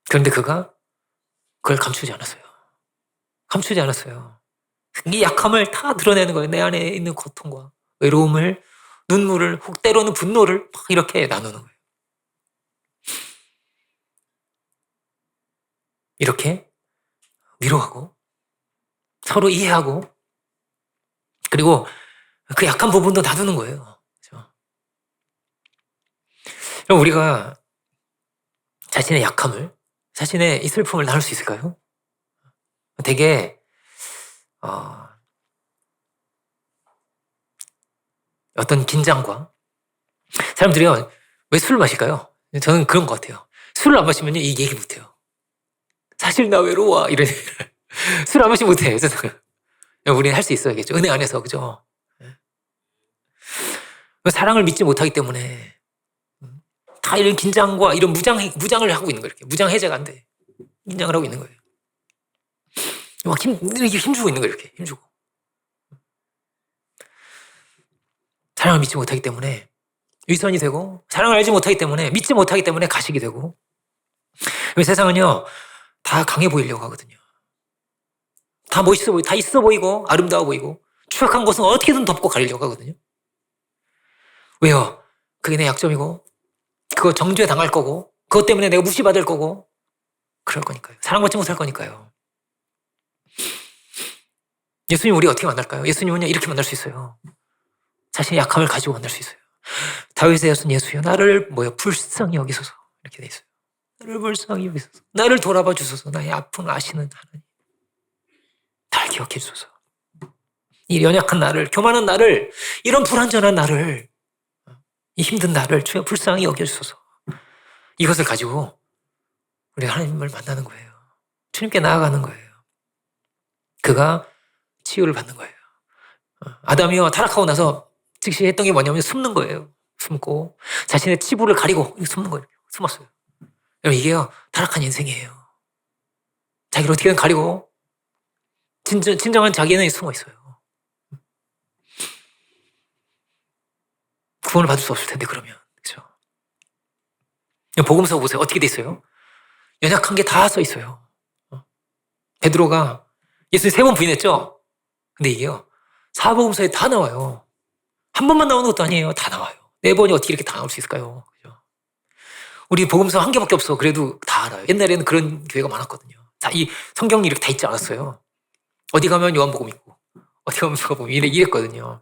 그런데 그가 그걸 감추지 않았어요. 감추지 않았어요. 이 약함을 다 드러내는 거예요. 내 안에 있는 고통과 외로움을, 눈물을, 혹 때로는 분노를 막 이렇게 나누는 거예요. 이렇게 위로하고 서로 이해하고 그리고 그 약한 부분도 놔두는 거예요. 그렇죠? 그럼 우리가 자신의 약함을, 자신의 이 슬픔을 나눌 수 있을까요? 되게 어떤 긴장과 사람들이요 왜 술을 마실까요? 저는 그런 것 같아요. 술을 안 마시면요 이 얘기 못해요. 사실 나 외로워 이런 술 안 마시면 못해요. 우리는 할 수 있어야겠죠. 은혜 안에서 그죠? 사랑을 믿지 못하기 때문에 다 이런 긴장과 이런 무장을 하고 있는 거예요. 이렇게 무장 해제가 안 돼. 긴장을 하고 있는 거예요. 막 이렇게 힘주고 있는 거예요. 이렇게 힘주고. 사랑을 믿지 못하기 때문에 위선이 되고 사랑을 알지 못하기 때문에 믿지 못하기 때문에 가식이 되고 세상은요 다 강해 보이려고 하거든요. 다 멋있어 보이고 다 있어 보이고 아름다워 보이고 추악한 것은 어떻게든 덮고 가려고 하거든요. 왜요? 그게 내 약점이고 그거 정죄 당할 거고 그것 때문에 내가 무시받을 거고 그럴 거니까요. 사랑받지 못할 거니까요. 예수님 우리 어떻게 만날까요? 예수님은요 이렇게 만날 수 있어요. 자신의 약함을 가지고 만날 수 있어요. 다윗의 여순 예수여 나를 불쌍히 여기소서 이렇게 돼 있어요. 나를 불쌍히 여기소서 나를 돌아봐 주소서 나의 아픔을 아시는 하나님 날 기억해 주소서 이 연약한 나를 교만한 나를 이런 불완전한 나를 이 힘든 나를 주여 불쌍히 여겨주소서 이것을 가지고 우리 하나님을 만나는 거예요. 주님께 나아가는 거예요. 그가 치유를 받는 거예요. 아담이요 타락하고 나서 즉시 했던 게 뭐냐면 숨는 거예요. 숨고 자신의 치부를 가리고 숨는 거예요. 숨었어요. 여러분 이게요 타락한 인생이에요. 자기를 어떻게든 가리고 진정한 자기는 숨어 있어요. 구원을 받을 수 없을 텐데 그러면 그렇죠? 복음서 보세요. 어떻게 돼 있어요? 연약한 게 다 써 있어요. 베드로가 예수님 3번 부인했죠? 근데 이게요 사복음서에 다 나와요. 한 번만 나오는 것도 아니에요. 다 나와요. 4번이 어떻게 이렇게 다 나올 수 있을까요? 그죠? 우리 복음서 1개밖에 없어. 그래도 다 알아요. 옛날에는 그런 교회가 많았거든요. 이 성경이 이렇게 다 있지 않았어요. 어디 가면 요한복음 있고 어디 가면 누가복음 이랬거든요.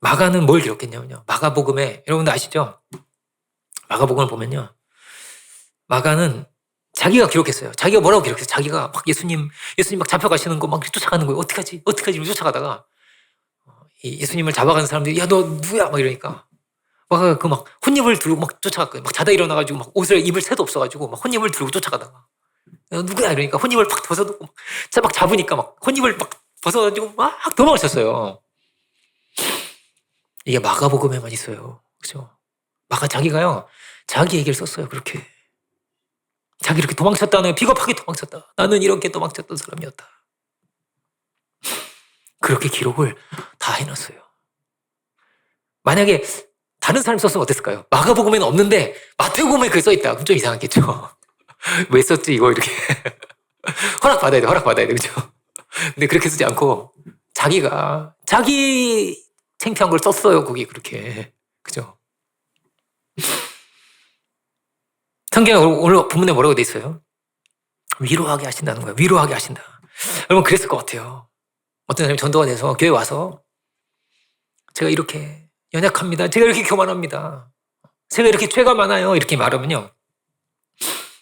마가는 뭘 기록했냐면요. 마가복음에 여러분들 아시죠? 마가복음을 보면요. 마가는 자기가 기록했어요. 자기가 뭐라고 기록했어요? 자기가 막 예수님 막 잡혀가시는 거 막 쫓아가는 거예요. 어떡하지? 쫓아가다가 예수님을 잡아가는 사람들이 야 너 누구야? 막 이러니까 마가가 그 막 혼입을 들고 막 쫓아갔거든요. 막 자다 일어나가지고 막 옷을 입을 새도 없어가지고 막 혼입을 들고 쫓아가다가 야, 누구야? 이러니까 혼입을 팍 벗어놓고 막 잡으니까 막 혼입을 막 벗어가지고 막 도망을 쳤어요. 이게 마가복음에만 있어요. 그죠? 마가 자기가요, 자기 얘기를 썼어요. 그렇게. 자기 이렇게 도망쳤다는, 비겁하게 도망쳤다. 나는 이렇게 도망쳤던 사람이었다. 그렇게 기록을 다 해놨어요. 만약에 다른 사람 썼으면 어땠을까요? 마가복음에는 없는데 마태복음에 그게 써있다. 그럼 좀 이상하겠죠. 왜 썼지 이거 이렇게. 허락받아야 돼. 그죠? 근데 그렇게 쓰지 않고 자기 창피한 걸 썼어요. 거기 그렇게. 그죠? 성경에 오늘 본문에 뭐라고 돼 있어요? 위로하게 하신다는 거예요. 위로하게 하신다. 여러분 그랬을 것 같아요. 어떤 사람이 전도가 돼서 교회 와서 제가 이렇게 연약합니다. 제가 이렇게 교만합니다. 제가 이렇게 죄가 많아요. 이렇게 말하면요.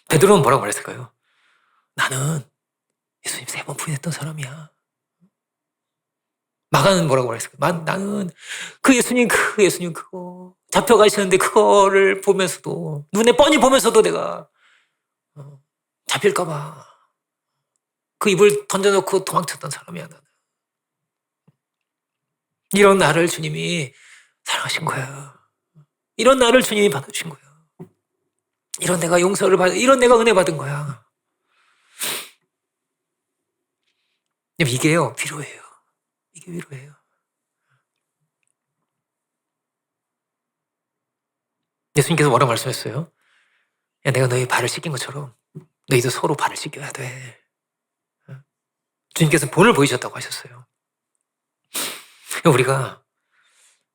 베드로는 뭐라고 말했을까요? 나는 예수님 3번 부인했던 사람이야. 마가는 뭐라고 말했을까요? 나는 그 예수님 그거 잡혀가시는데 그거를 보면서도 눈에 뻔히 보면서도 내가 잡힐까봐 그 입을 던져놓고 도망쳤던 사람이야 나는. 이런 나를 주님이 사랑하신 거야. 이런 나를 주님이 받아주신 거야. 이런 내가 용서를 이런 내가 은혜 받은 거야. 이게요 위로예요. 이게 위로예요. 예수님께서 뭐라고 말씀했어요? 야, 내가 너희 발을 씻긴 것처럼 너희도 서로 발을 씻겨야 돼. 주님께서 본을 보이셨다고 하셨어요. 우리가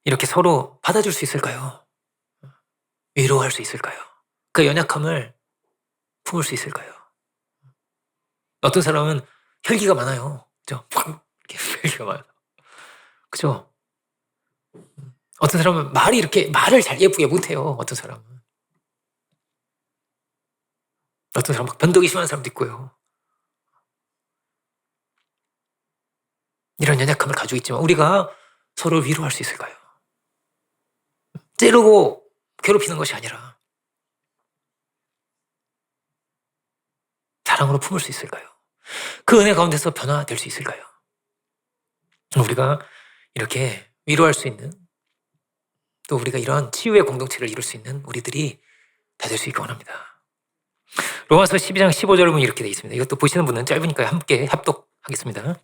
이렇게 서로 받아줄 수 있을까요? 위로할 수 있을까요? 그 연약함을 품을 수 있을까요? 어떤 사람은 혈기가 많아요. 그죠? 혈기가 많아요. 그죠? 어떤 사람은 말을 잘 예쁘게 못해요. 어떤 사람은 막 변덕이 심한 사람도 있고요. 이런 연약함을 가지고 있지만 우리가 서로 위로할 수 있을까요? 찌르고 괴롭히는 것이 아니라 사랑으로 품을 수 있을까요? 그 은혜 가운데서 변화될 수 있을까요? 우리가 이렇게 위로할 수 있는, 또 우리가 이런 치유의 공동체를 이룰 수 있는 우리들이 다 될 수 있기 원합니다. 로마서 12장 15절 보면 이렇게 되어 있습니다. 이것도 보시는 분은 짧으니까 함께 합독하겠습니다.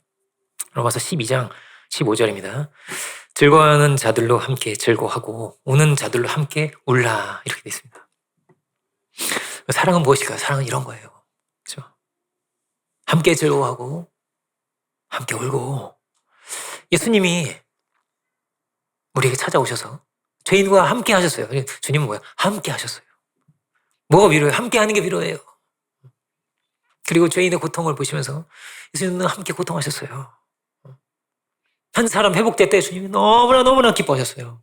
로마서 12장 15절입니다. 즐거워하는 자들로 함께 즐거워하고 우는 자들로 함께 울라, 이렇게 되어 있습니다. 사랑은 무엇일까요? 사랑은 이런 거예요. 그렇죠? 함께 즐거워하고 함께 울고, 예수님이 우리에게 찾아오셔서 죄인과 함께 하셨어요. 주님은 뭐예요? 함께 하셨어요. 뭐가 위로예요? 함께 하는 게 위로예요. 그리고 죄인의 고통을 보시면서 예수님은 함께 고통하셨어요. 한 사람 회복될 때 주님이 너무나 기뻐하셨어요.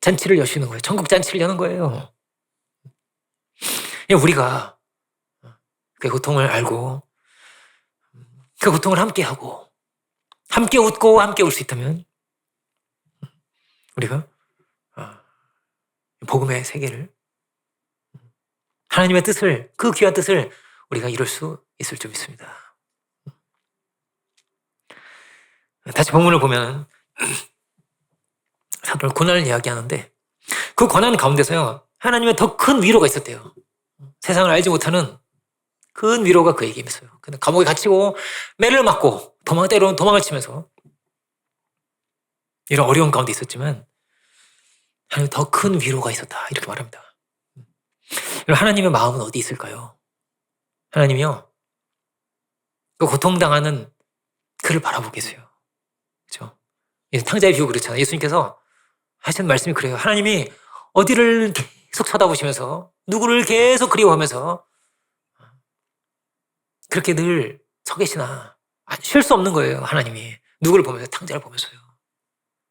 잔치를 여시는 거예요. 전국 잔치를 여는 거예요. 우리가 그 고통을 알고 그 고통을 함께 하고 함께 웃고 함께 울 수 있다면 우리가 복음의 세계를, 하나님의 뜻을, 그 귀한 뜻을 우리가 이룰 수 있을 줄 믿습니다. 다시 본문을 보면 사도는 고난을 이야기하는데 그 고난 가운데서요 하나님의 더 큰 위로가 있었대요. 세상을 알지 못하는 큰 위로가 그에게 있어요. 근데 감옥에 갇히고 매를 맞고 때로는 도망을 치면서 이런 어려운 가운데 있었지만 하나님 더 큰 위로가 있었다, 이렇게 말합니다. 하나님의 마음은 어디 있을까요? 하나님이요 그 고통당하는 그를 바라보고 계세요. 그렇죠? 탕자의 비유 그렇잖아요. 예수님께서 하신 말씀이 그래요. 하나님이 어디를 계속 쳐다보시면서 누구를 계속 그리워하면서 그렇게 늘 서 계시나, 쉴 수 없는 거예요. 하나님이 누구를 보면서, 탕자를 보면서요.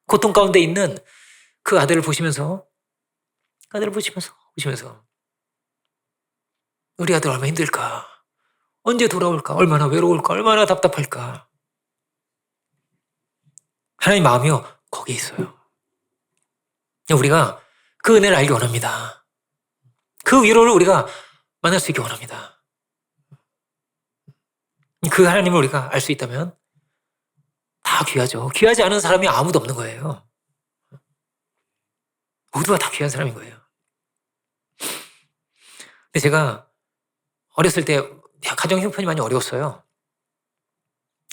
고통 가운데 있는 그 아들을 보시면서 우리 아들 얼마나 힘들까, 언제 돌아올까, 얼마나 외로울까, 얼마나 답답할까. 하나님 마음이요 거기에 있어요. 우리가 그 은혜를 알기 원합니다. 그 위로를 우리가 만날 수 있기 원합니다. 그 하나님을 우리가 알 수 있다면 다 귀하죠. 귀하지 않은 사람이 아무도 없는 거예요. 모두가 다 귀한 사람인 거예요. 근데 제가 어렸을 때 가정 형편이 많이 어려웠어요.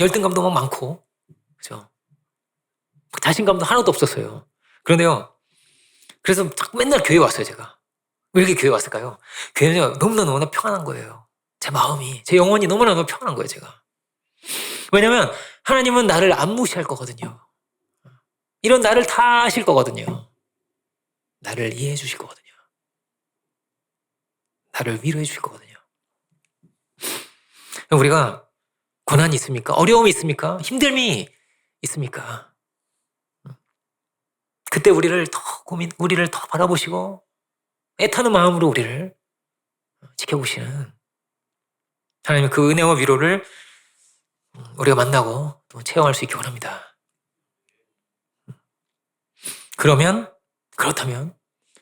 열등감도 막 많고, 그죠? 자신감도 하나도 없었어요. 그런데요, 그래서 자꾸 맨날 교회 왔어요, 제가. 왜 이렇게 교회 왔을까요? 교회는 너무나 평안한 거예요. 제 마음이, 제 영혼이 너무나 평안한 거예요, 제가. 왜냐면 하나님은 나를 안 무시할 거거든요. 이런 나를 다 아실 거거든요. 나를 이해해 주실 거거든요. 나를 위로해 주실 거거든요. 우리가 고난이 있습니까? 어려움이 있습니까? 힘듦이 있습니까? 그때 우리를 더 바라보시고 애타는 마음으로 우리를 지켜보시는 하나님의 그 은혜와 위로를 우리가 만나고 또 체험할 수 있기 원합니다. 그렇다면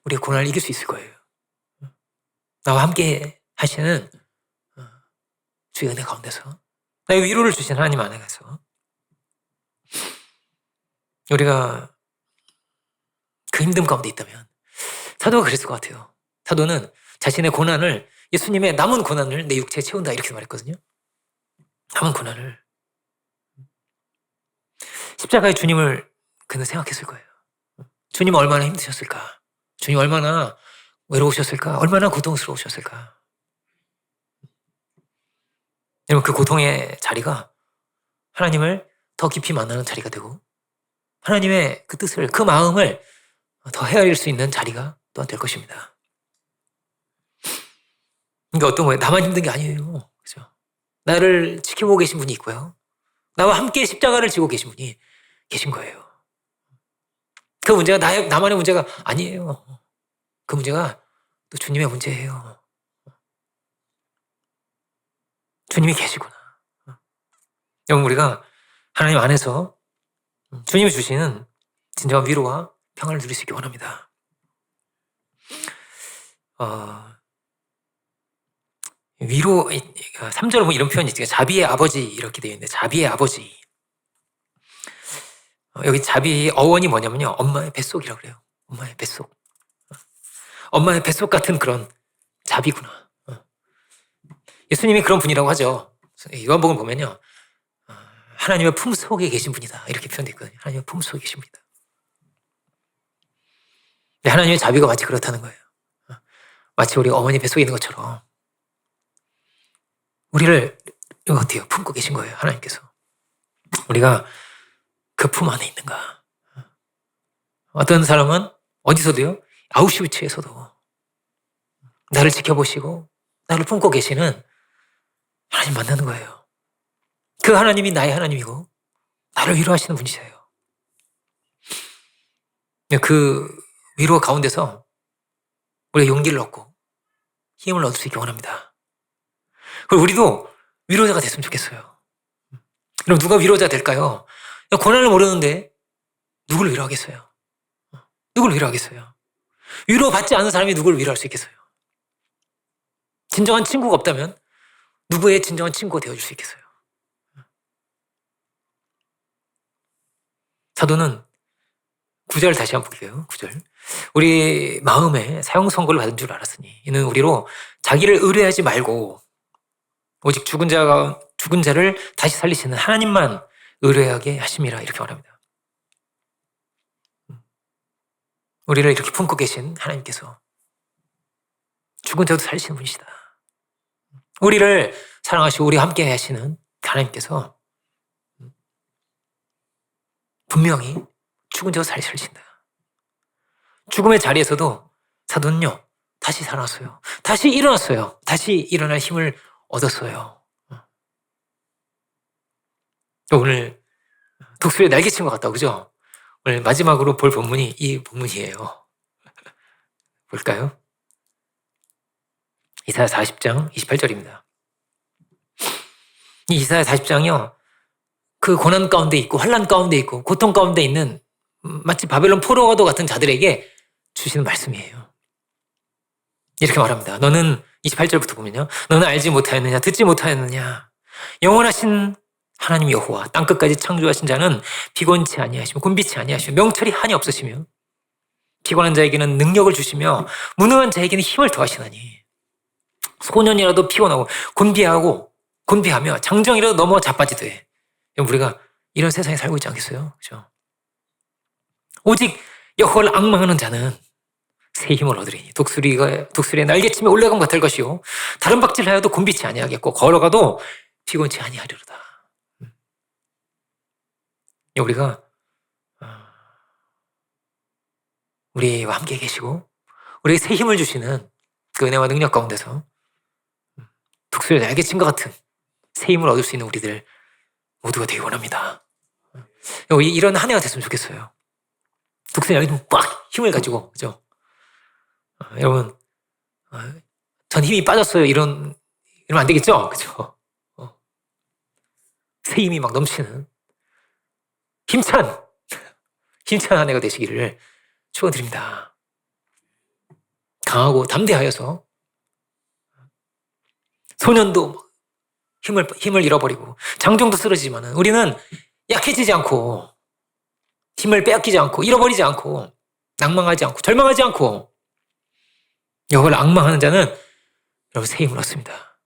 우리가 고난을 이길 수 있을 거예요. 나와 함께 하시는 주의 은혜 가운데서 나의 위로를 주신 하나님 안에서 우리가 그 힘듦 가운데 있다면 사도가 그랬을 것 같아요. 사도는 자신의 고난을 예수님의 남은 고난을 내 육체에 채운다 이렇게 말했거든요. 남은 고난을 십자가의 주님을 그는 생각했을 거예요. 주님 얼마나 힘드셨을까? 주님 얼마나 외로우셨을까? 얼마나 고통스러우셨을까? 여러분 그 고통의 자리가 하나님을 더 깊이 만나는 자리가 되고 하나님의 그 뜻을 그 마음을 더 헤아릴 수 있는 자리가 또한 될 것입니다. 그러니까 어떤 거예요? 나만 힘든 게 아니에요. 그죠? 나를 지켜보고 계신 분이 있고요. 나와 함께 십자가를 지고 계신 분이 계신 거예요. 그 문제가 나만의 문제가 아니에요. 그 문제가 또 주님의 문제예요. 주님이 계시구나. 여러분 우리가 하나님 안에서 주님이 주시는 진정한 위로와 평안을 누릴 수 있기 원합니다. 3절에 보면 이런 표현이 있어요. 자비의 아버지 이렇게 되어 있는데 자비의 아버지. 여기 자비의 어원이 뭐냐면요. 엄마의 뱃속이라고 그래요. 엄마의 뱃속. 엄마의 뱃속 같은 그런 자비구나. 예수님이 그런 분이라고 하죠. 요한복음 보면요. 하나님의 품속에 계신 분이다. 이렇게 표현되어 있거든요. 하나님의 품속에 계신 분이다. 하나님의 자비가 마치 그렇다는 거예요. 마치 우리 어머니 뱃속에 있는 것처럼 우리를 어때요? 품고 계신 거예요. 하나님께서. 우리가 그 품 안에 있는가? 어떤 사람은 어디서도요? 아우슈비츠에서도 나를 지켜보시고 나를 품고 계시는 하나님 만나는 거예요. 그 하나님이 나의 하나님이고 나를 위로하시는 분이세요. 그 위로 가운데서 우리가 용기를 얻고 힘을 얻을 수 있기 원합니다. 그리고 우리도 위로자가 됐으면 좋겠어요. 그럼 누가 위로자 될까요? 고난을 모르는데 누구를 위로하겠어요? 누구를 위로하겠어요? 위로받지 않은 사람이 누구를 위로할 수 있겠어요? 진정한 친구가 없다면 누구의 진정한 친구가 되어줄 수 있겠어요? 사도는 9절 다시 한번 볼게요. 9절. 우리 마음에 사형 선고를 받은 줄 알았으니 이는 우리로 자기를 의뢰하지 말고 오직 죽은 자를 다시 살리시는 하나님만 의뢰하게 하심이라 이렇게 말합니다. 우리를 이렇게 품고 계신 하나님께서 죽은 자도 살리시는 분이시다. 우리를 사랑하시고 우리와 함께 하시는 하나님께서 분명히 죽은 자도 살리신다. 죽음의 자리에서도 사도는요 다시 살아났어요. 다시 일어났어요. 다시 일어날 힘을 얻었어요. 오늘 독수리에 날개친 것 같다, 그죠? 오늘 마지막으로 볼 본문이 이 본문이에요. 볼까요? 이사야 40장 28절입니다. 이 이사야 40장이요. 그 고난 가운데 있고 환난 가운데 있고 고통 가운데 있는 마치 바벨론 포로와도 같은 자들에게 주시는 말씀이에요. 이렇게 말합니다. 너는 28절부터 보면요. 너는 알지 못하였느냐 듣지 못하였느냐 영원하신 하나님 여호와 땅끝까지 창조하신 자는 피곤치 아니하시며 곤비치 아니하시며 명철이 한이 없으시며 피곤한 자에게는 능력을 주시며 무능한 자에게는 힘을 더하시나니 소년이라도 피곤하고 곤비하며 장정이라도 넘어 자빠지되 우리가 이런 세상에 살고 있지 않겠어요? 그죠? 오직 여호와를 앙망하는 자는 새 힘을 얻으리니 독수리의 날개침에 올라감 같을 것이요 다른 박질하여도 곤비치 아니하겠고 걸어가도 피곤치 아니하리로다. 우리가 우리와 함께 계시고 우리에게 새 힘을 주시는 그 은혜와 능력 가운데서 독수리의 날개침과 같은 새 힘을 얻을 수 있는 우리들 모두가 되기 원합니다. 이런 한 해가 됐으면 좋겠어요. 독수리 날개침 꽉 힘을 가지고, 그죠? 여러분, 전 힘이 빠졌어요. 이러면 안 되겠죠? 그죠? 새 힘이 막 넘치는 힘찬 한 해가 되시기를 축원드립니다. 강하고 담대하여서 소년도 힘을 잃어버리고 장정도 쓰러지지만 우리는 약해지지 않고 힘을 빼앗기지 않고 잃어버리지 않고 낭망하지 않고 절망하지 않고 여호와를 앙망하는 자는 여러분 새 힘을 얻습니다.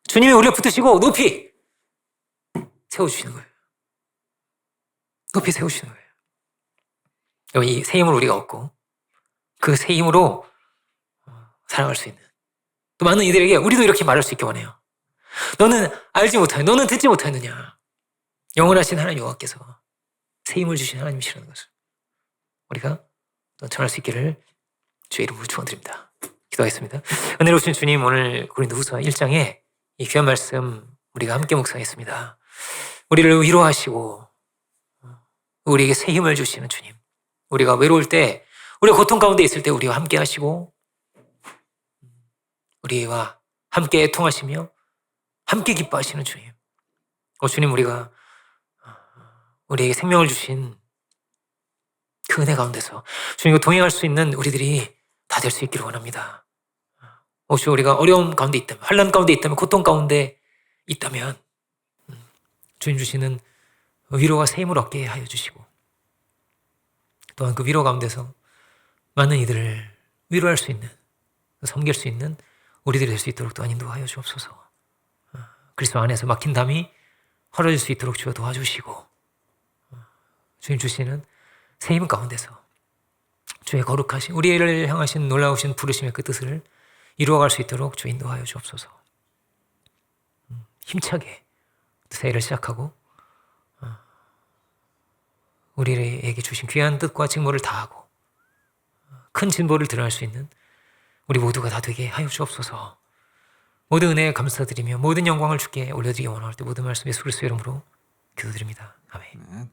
주님이 우리를 붙드시고 높이 세워주시는 거예요. 높이 세우시는 거예요. 이 새 힘을 우리가 얻고 그 새 힘으로 살아갈 수 있는 또 많은 이들에게 우리도 이렇게 말할 수 있게 원해요. 너는 알지 못하여 너는 듣지 못하느냐. 영원하신 하나님 여호와께서 새 힘을 주신 하나님이시라는 것을 우리가 또 전할 수 있기를 주의 이름으로 축원드립니다. 기도하겠습니다. 은혜로우신 주님, 오늘 고린도후서 1장에 이 귀한 말씀 우리가 함께 묵상했습니다. 우리를 위로하시고 우리에게 새 힘을 주시는 주님, 우리가 외로울 때, 우리가 고통 가운데 있을 때 우리와 함께 하시고 우리와 함께 통하시며 함께 기뻐하시는 주님. 주님, 우리가 우리에게 생명을 주신 그 은혜 가운데서 주님과 동행할 수 있는 우리들이 다 될 수 있기를 원합니다. 혹시 우리가 어려움 가운데 있다면, 환난 가운데 있다면, 고통 가운데 있다면 주님 주시는 위로와 새 힘을 얻게 하여 주시고 또한 그 위로 가운데서 많은 이들을 위로할 수 있는, 섬길 수 있는 우리들이 될 수 있도록 또한 인도하여 주옵소서. 그리스도 안에서 막힌 담이 헐어질 수 있도록 주여 도와주시고 주님 주시는 새 힘 가운데서 주의 거룩하신 우리를 향하신 놀라우신 부르심의 그 뜻을 이루어갈 수 있도록 주 인도하여 주옵소서. 힘차게 새해를 시작하고 우리에게 주신 귀한 뜻과 직무를 다하고 큰 진보를 드러낼 수 있는 우리 모두가 다 되게 하여 주옵소서. 모든 은혜에 감사드리며 모든 영광을 주께 올려드리기 원할 때 모든 말씀 예수 그리스도의 이름으로 기도드립니다. 아멘.